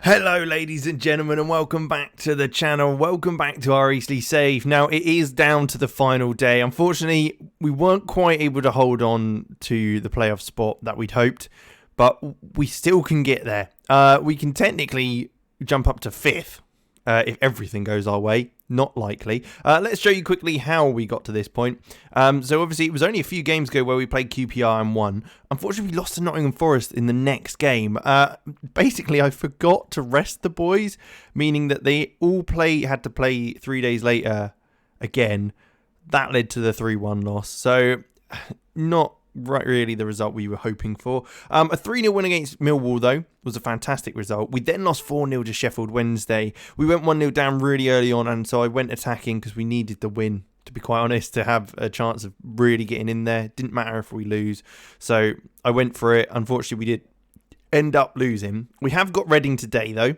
Hello ladies and gentlemen, and welcome back to the channel. Welcome back to our Eastleigh save. Now it is down to the final day. Unfortunately, we weren't quite able to hold on to the playoff spot that we'd hoped, but we still can get there. We can technically jump up to 5th if everything goes our way. Not likely. Let's show you quickly how we got to this point. So obviously it was only a few games ago where we played QPR and won. Unfortunately, we lost to Nottingham Forest in the next game. Basically, I forgot to rest the boys, meaning that they all had to play 3 days later again. That led to the 3-1 loss. So not really the result we were hoping for. A 3-0 win against Millwall, though, was a fantastic result. We then lost 4-0 to Sheffield Wednesday. We went 1-0 down really early on, and so I went attacking because we needed the win, to be quite honest, to have a chance of really getting in there. Didn't matter if we lose. So I went for it. Unfortunately, we did end up losing. We have got Reading today, though.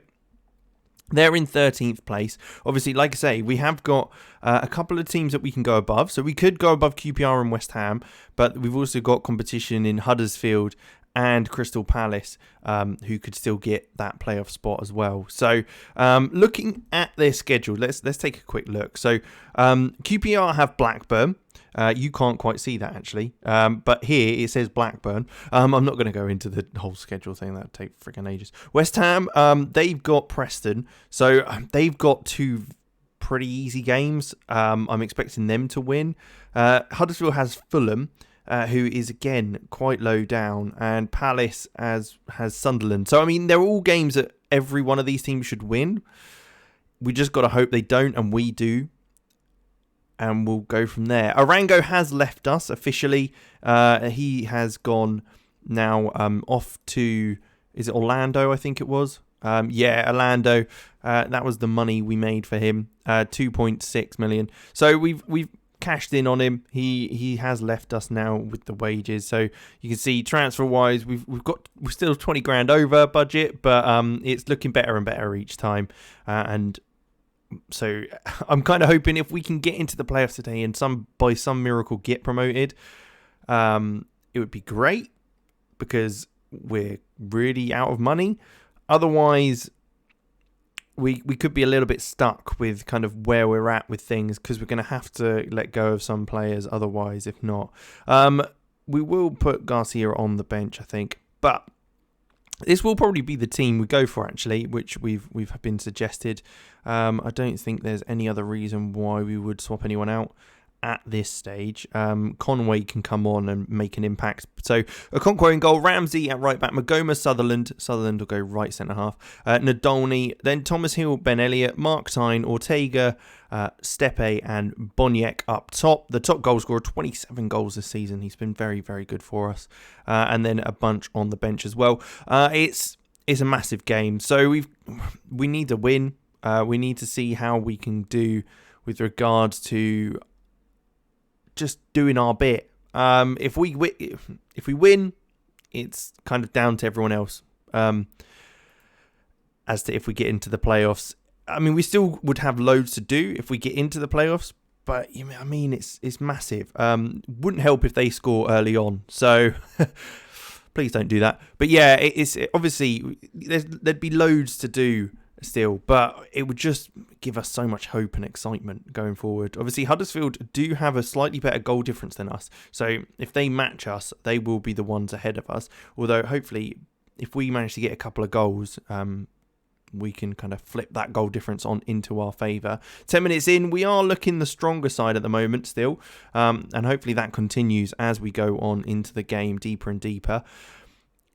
They're in 13th place. Obviously, like I say, we have got a couple of teams that we can go above. So we could go above QPR and West Ham, but we've also got competition in Huddersfield and Crystal Palace, who could still get that playoff spot as well. So looking at their schedule, let's take a quick look. So QPR have Blackburn. You can't quite see that, actually. But here it says Blackburn. I'm not going to go into the whole schedule thing. That would take freaking ages. West Ham, they've got Preston. So they've got 2 pretty easy games. I'm expecting them to win. Huddersfield has Fulham, who is, again, quite low down. And Palace has Sunderland. So, I mean, they're all games that every one of these teams should win. We just got to hope they don't, and we do. And we'll go from there. Arango has left us officially. He has gone now off to, is it Orlando, I think it was? Yeah, Orlando. That was the money we made for him, 2.6 million. So we've cashed in on him. He has left us now with the wages. So you can see transfer wise, we're still 20 grand over budget, but it's looking better and better each time. And so I'm kind of hoping if we can get into the playoffs today and by some miracle get promoted, it would be great because we're really out of money. Otherwise, we could be a little bit stuck with kind of where we're at with things because we're going to have to let go of some players otherwise, if not. We will put Garcia on the bench, I think, but this will probably be the team we go for, actually, which we've been suggested. I don't think there's any other reason why we would swap anyone out at this stage. Conway can come on and make an impact. So Okonkwo in goal, Ramsey at right back, Magoma, Sutherland will go right centre half, Nadolny, then Thomas Hill, Ben Elliott, Mark Tyne, Ortega, Stepe and Boniek up top. The top goal scorer, 27 goals this season. He's been very, very good for us. And then a bunch on the bench as well. It's a massive game. So we need to win. We need to see how we can do with regards to just doing our bit. If we win, it's kind of down to everyone else. As to if we get into the playoffs. I mean, we still would have loads to do if we get into the playoffs, but I mean, it's massive. Wouldn't help if they score early on. So please don't do that. But yeah, it's obviously there'd be loads to do still, but it would just give us so much hope and excitement going forward. Obviously, Huddersfield do have a slightly better goal difference than us, so if they match us, they will be the ones ahead of us. Although, hopefully, if we manage to get a couple of goals, we can kind of flip that goal difference on into our favour. 10 minutes in, we are looking the stronger side at the moment still, and hopefully that continues as we go on into the game deeper and deeper.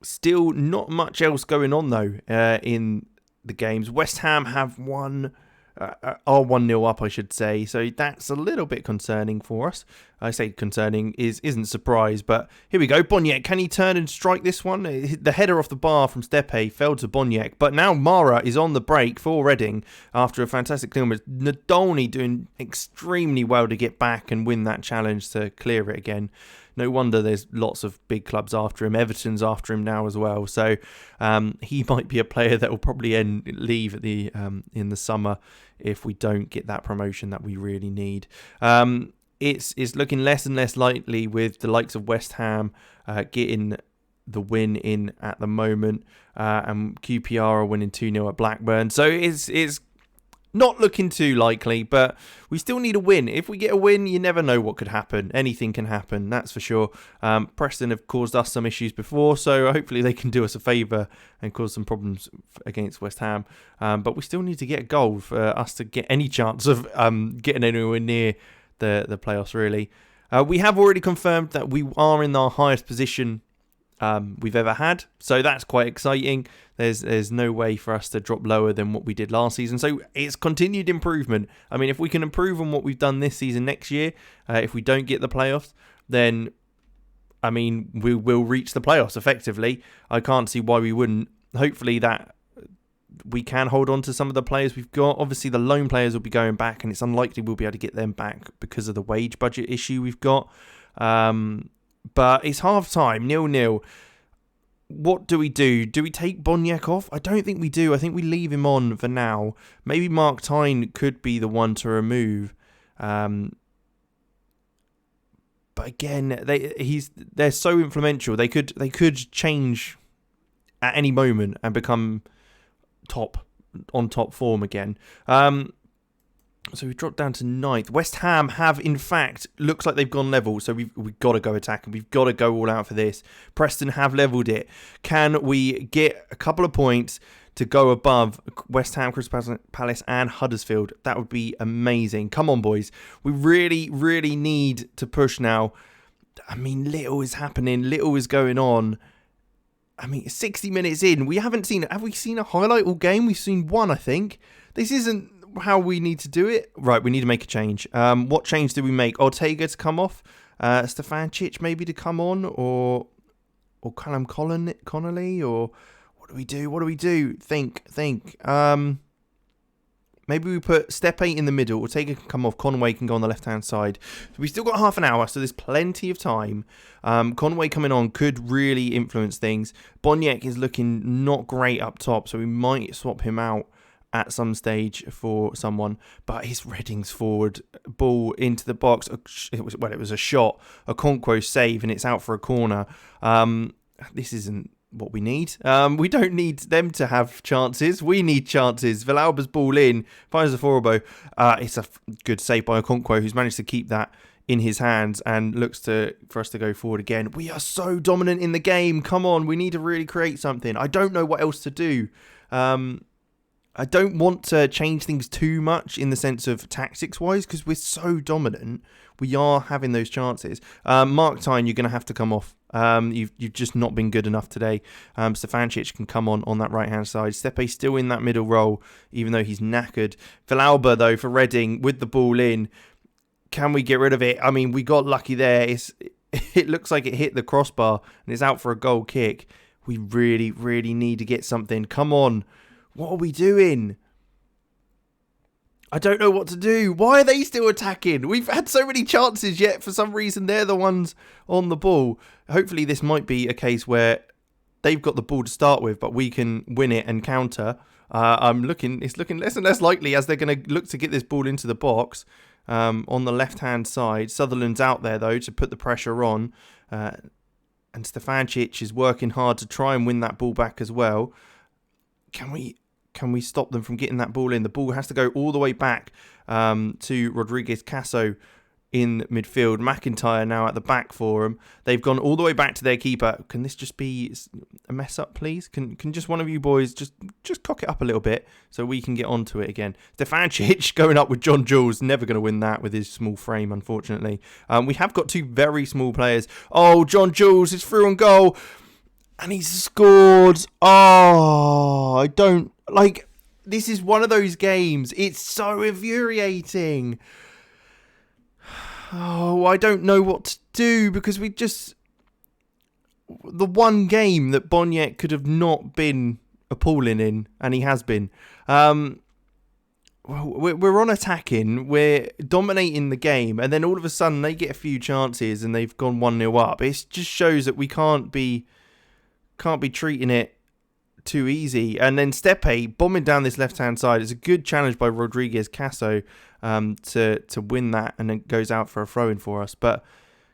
Still not much else going on though in the games. West Ham have are 1-0 up, I should say, so that's a little bit concerning for us. I say concerning isn't surprise, but here we go. Boniek, can he turn and strike this one? The header off the bar from Stepe fell to Boniek, but now Mara is on the break for Reading after a fantastic clearance. Nadolny doing extremely well to get back and win that challenge to clear it again. No wonder there's lots of big clubs after him. Everton's after him now as well. So he might be a player that will probably leave at in the summer if we don't get that promotion that we really need. It's looking less and less likely with the likes of West Ham getting the win in at the moment. And QPR are winning 2-0 at Blackburn. So it's not looking too likely, but we still need a win. If we get a win, you never know what could happen. Anything can happen, that's for sure. Preston have caused us some issues before, so hopefully they can do us a favour and cause some problems against West Ham. But we still need to get a goal for us to get any chance of getting anywhere near the playoffs, really. We have already confirmed that we are in our highest position we've ever had, so that's quite exciting. There's no way for us to drop lower than what we did last season, so it's continued improvement. I mean, if we can improve on what we've done this season next year, if we don't get the playoffs, then I mean we will reach the playoffs effectively. I can't see why we wouldn't. Hopefully that we can hold on to some of the players we've got. Obviously the loan players will be going back, and it's unlikely we'll be able to get them back because of the wage budget issue we've got. But it's half time, 0-0. What do we do? Do we take Boniek off? I don't think we do. I think we leave him on for now. Maybe Mark Tyne could be the one to remove. But again, they're so influential. They could change at any moment and become on top form again. So we dropped down to 9th. West Ham have, in fact, looks like they've gone level. So we've got to go attacking. We've got to go all out for this. Preston have levelled it. Can we get a couple of points to go above West Ham, Crystal Palace and Huddersfield? That would be amazing. Come on, boys. We really, really need to push now. I mean, little is happening. Little is going on. I mean, 60 minutes in. Have we seen a highlight all game? We've seen one, I think. This isn't how we need to do it. Right, we need to make a change. What change do we make? Ortega to come off, Stefančić maybe to come on, or Callum Connolly, or what do we do? Think. Maybe we put Stepe in the middle. Ortega can come off. Conway can go on the left-hand side. So we've still got half an hour, so there's plenty of time. Conway coming on could really influence things. Boniek is looking not great up top, so we might swap him out at some stage for someone. But his Reading's forward ball into the box. It was a shot, a Okonkwo save, and it's out for a corner. This isn't what we need. We don't need them to have chances. We need chances. Villalba's ball in, finds the Forobo. It's a good save by Okonkwo, who's managed to keep that in his hands and looks for us to go forward again. We are so dominant in the game. Come on, we need to really create something. I don't know what else to do. I don't want to change things too much in the sense of tactics-wise, because we're so dominant. We are having those chances. Mark Tyne, you're going to have to come off. You've just not been good enough today. Stefančić can come on that right-hand side. Stepe's still in that middle role, even though he's knackered. Villalba, though, for Reading, with the ball in. Can we get rid of it? I mean, we got lucky there. It looks like it hit the crossbar, and it's out for a goal kick. We really, really need to get something. Come on. What are we doing? I don't know what to do. Why are they still attacking? We've had so many chances, yet for some reason they're the ones on the ball. Hopefully this might be a case where they've got the ball to start with, but we can win it and counter. It's looking less and less likely as they're going to look to get this ball into the box on the left-hand side. Sutherland's out there, though, to put the pressure on. And Stefančić is working hard to try and win that ball back as well. Can we stop them from getting that ball in? The ball has to go all the way back to Rodriguez Caso in midfield. McIntyre now at the back for them. They've gone all the way back to their keeper. Can this just be a mess up, please? Can just one of you boys just cock it up a little bit so we can get onto it again? Stefančić going up with John Jules. Never going to win that with his small frame, unfortunately. We have got two very small players. Oh, John Jules is through on goal. And he's scored. Oh, I don't... Like, this is one of those games. It's so infuriating. Oh, I don't know what to do because we just... The one game that Boniek could have not been appalling in, and he has been. We're on attacking. We're dominating the game. And then all of a sudden they get a few chances and they've gone 1-0 up. It just shows that we can't be treating it too easy. And then Stepe bombing down this left-hand side. It's a good challenge by Rodriguez Caso to win that, and then goes out for a throw-in for us. But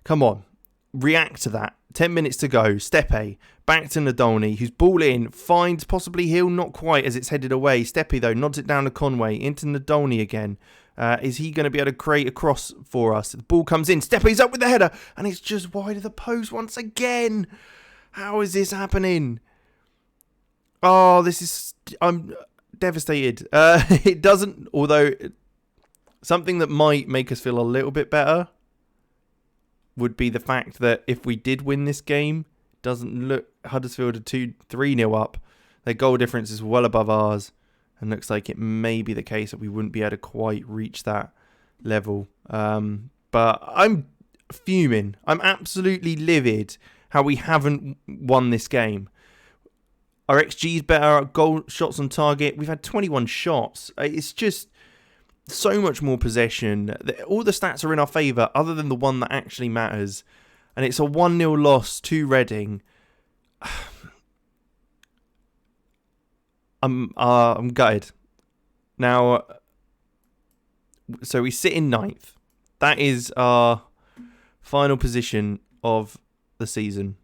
come on. react to that. 10 minutes to go. Stepe back to Nadolny, who's ball in, finds possibly Hill, not quite as it's headed away. Stepe, though, nods it down to Conway, into Nadolny again. Is he going to be able to create a cross for us? The ball comes in. Stepe's up with the header, and it's just wide of the post once again. How is this happening? Oh, I'm devastated. It doesn't, although something that might make us feel a little bit better would be the fact that if we did win this game, doesn't look Huddersfield are 3-0 up. Their goal difference is well above ours, and looks like it may be the case that we wouldn't be able to quite reach that level. But I'm fuming. I'm absolutely livid how we haven't won this game. Our XG is better. Our goal shots on target. We've had 21 shots. It's just so much more possession. All the stats are in our favour other than the one that actually matters. And it's a 1-0 loss to Reading. I'm gutted. Now, so we sit in 9th. That is our final position of the season.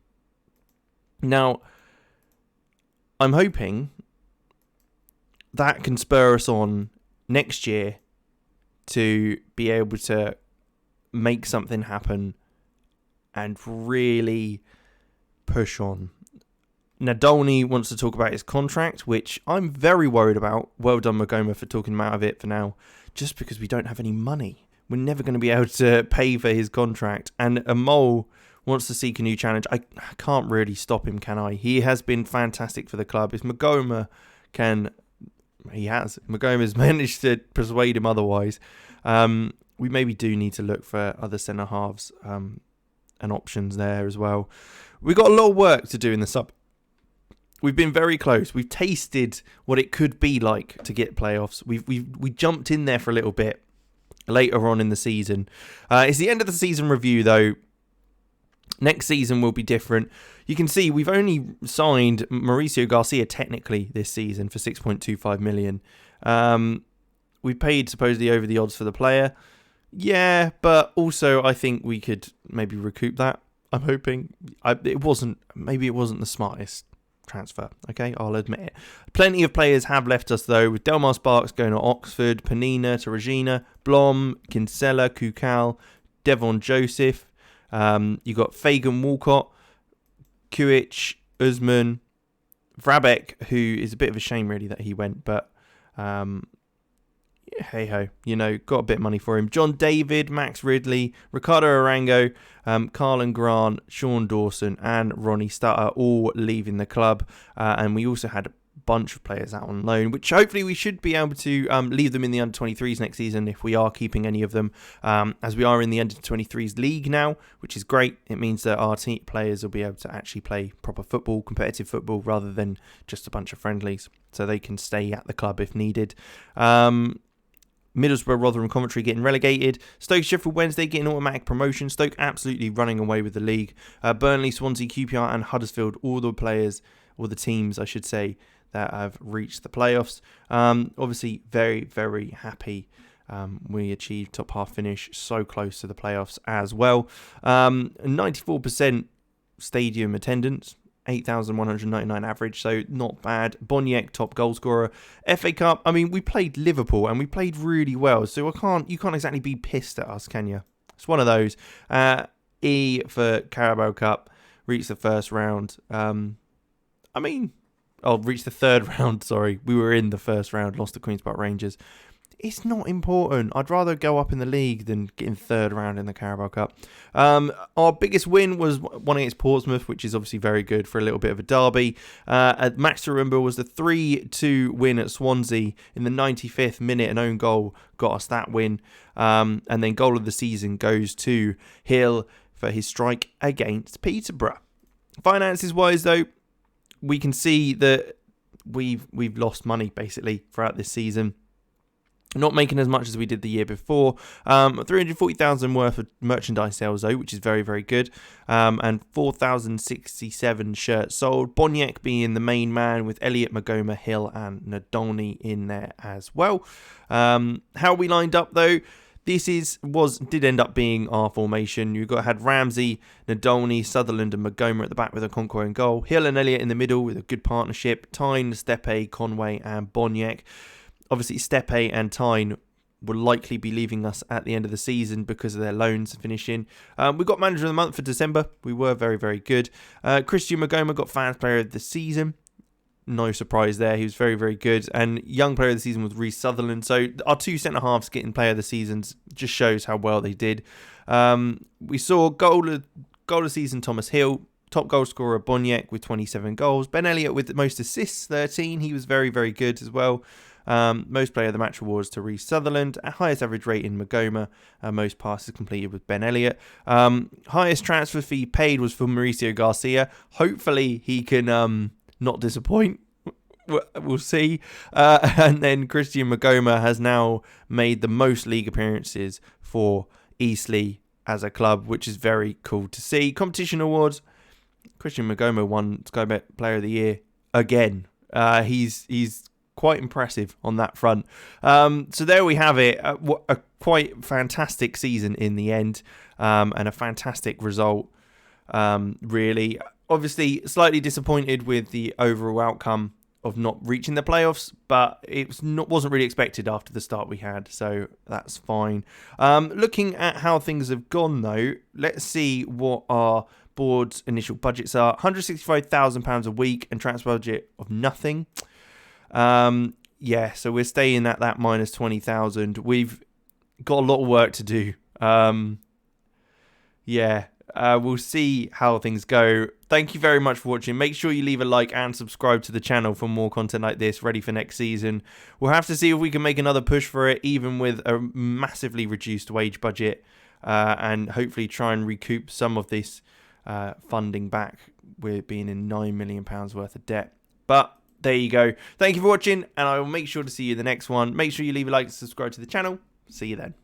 Now, I'm hoping that can spur us on next year to be able to make something happen and really push on. Nadolny wants to talk about his contract, which I'm very worried about. Well done, Magoma, for talking him out of it for now, just because we don't have any money. We're never going to be able to pay for his contract. And a mole wants to seek a new challenge. I can't really stop him, can I? He has been fantastic for the club. If Magoma can... Magoma's managed to persuade him otherwise. We maybe do need to look for other centre-halves and options there as well. We've got a lot of work to do in the sub. We've been very close. We've tasted what it could be like to get playoffs. We jumped in there for a little bit later on in the season. It's the end of the season review, though. Next season will be different. You can see we've only signed Mauricio Garcia technically this season for 6.25 million. We paid supposedly over the odds for the player. Yeah, but also I think we could maybe recoup that. I'm hoping. Maybe it wasn't the smartest transfer. Okay, I'll admit it. Plenty of players have left us though, with Delmar Sparks going to Oxford, Panina to Regina, Blom, Kinsella, Kukal, Devon Joseph. You got Fagan Walcott, Kuich, Usman, Vrabek, who is a bit of a shame really that he went, but hey ho, got a bit of money for him. John David, Max Ridley, Ricardo Arango, Carlin Grant, Sean Dawson, and Ronnie Stutter all leaving the club, and we also had a bunch of players out on loan, which hopefully we should be able to leave them in the under-23s next season if we are keeping any of them, as we are in the under-23s league now, which is great. It means that our team players will be able to actually play proper football, competitive football, rather than just a bunch of friendlies, so they can stay at the club if needed. Middlesbrough, Rotherham, Coventry getting relegated. Stoke, Sheffield Wednesday getting automatic promotion. Stoke absolutely running away with the league. Burnley, Swansea, QPR and Huddersfield, all the players, or the teams I should say, that have reached the playoffs. Obviously very, very happy we achieved top half finish, so close to the playoffs as well. 94% stadium attendance, 8,199 average, so not bad. Boniek, top goal scorer. FA Cup, I mean, we played Liverpool and we played really well, so you can't exactly be pissed at us, can you? It's one of those. E for Carabao Cup, reached the first round. Reached the third round, sorry. We were in the first round, lost to Queen's Park Rangers. It's not important. I'd rather go up in the league than get in third round in the Carabao Cup. Our biggest win was one against Portsmouth, which is obviously very good for a little bit of a derby. Match to remember was the 3-2 win at Swansea in the 95th minute. An own goal got us that win. And then goal of the season goes to Hill for his strike against Peterborough. Finances-wise, though, we can see that we've lost money basically throughout this season. Not making as much as we did the year before. 340,000 worth of merchandise sales though, which is very, very good. And 4,067 shirts sold. Boniek being the main man with Elliot, Magoma, Hill and Nadolny in there as well. How we lined up though. This did end up being our formation. You had Ramsey, Nadolny, Sutherland and Magoma at the back with Okonkwo in goal. Hill and Elliott in the middle with a good partnership. Tyne, Stepe, Conway and Boniek. Obviously, Stepe and Tyne will likely be leaving us at the end of the season because of their loans finishing. We got Manager of the Month for December. We were very, very good. Christian Magoma got Fans Player of the Season. No surprise there. He was very, very good. And Young Player of the Season was Reece Sutherland. So our two centre-halves getting Player of the Seasons just shows how well they did. We saw goal of the season Thomas Hill. Top goal scorer Boniek with 27 goals. Ben Elliott with the most assists, 13. He was very, very good as well. Most player of the match awards to Reece Sutherland. Highest average rate in Magoma. Most passes completed with Ben Elliott. Highest transfer fee paid was for Mauricio Garcia. Hopefully he can not disappoint. We'll see. And then Christian Magoma has now made the most league appearances for Eastleigh as a club, which is very cool to see. Competition awards. Christian Magoma won Sky Bet Player of the Year again. He's quite impressive on that front. So there we have it. A quite fantastic season in the end, and a fantastic result, really. Obviously, slightly disappointed with the overall outcome of not reaching the playoffs, but it wasn't really expected after the start we had, so that's fine. Looking at how things have gone, though, let's see what our board's initial budgets are. £165,000 a week and transfer budget of nothing. So we're staying at that minus 20,000. We've got a lot of work to do. We'll see how things go. Thank you very much for watching. Make sure you leave a like and subscribe to the channel for more content like this, ready for next season. We'll have to see if we can make another push for it, even with a massively reduced wage budget, and hopefully try and recoup some of this funding back. We're being in £9 million worth of debt. But there you go. Thank you for watching, and I will make sure to see you in the next one. Make sure you leave a like and subscribe to the channel. See you then.